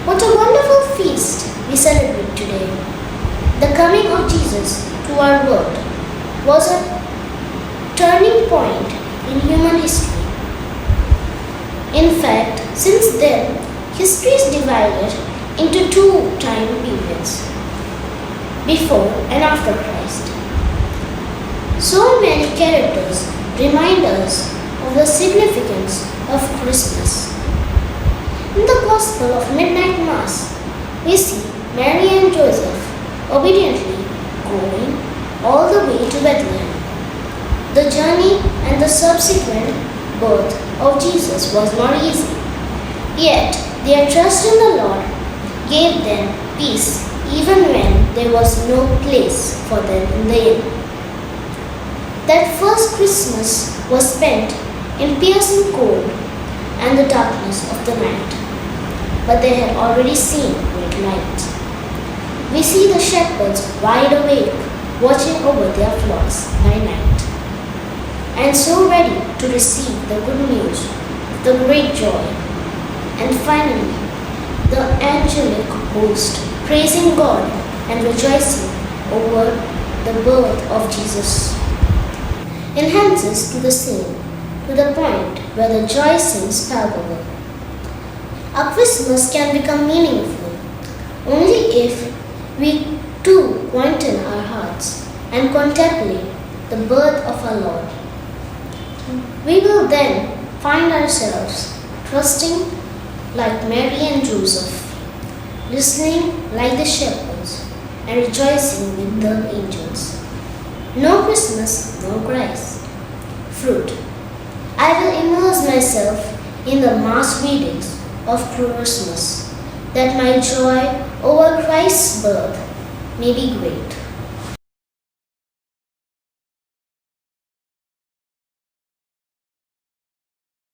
What a wonderful feast we celebrate today. The coming of Jesus to our world was a turning point in human history. In fact, since then, history is divided into two time periods, before and after Christ. So many characters remind us of the significance of Christmas. In the Gospel of Midnight Mass, we see Mary and Joseph obediently going all the way to Bethlehem. The journey and the subsequent birth of Jesus was not easy, yet their trust in the Lord gave them peace even when there was no place for them in the inn. That first Christmas was spent in piercing cold and the darkness of the night, but they had already seen great light. We see the shepherds wide awake, watching over their flocks by night, and so ready to receive the good news, the great joy. And finally, the angelic host praising God and rejoicing over the birth of Jesus enhances to the scene, to the point where the joy seems palpable. Our Christmas can become meaningful only if we too quieten our hearts and contemplate the birth of our Lord. We will then find ourselves trusting like Mary and Joseph, listening like the shepherds, and rejoicing with the angels. No Christmas, no Christ. Fruit. I will immerse myself in the mass readings of Christmas, that my joy over Christ's birth may be great.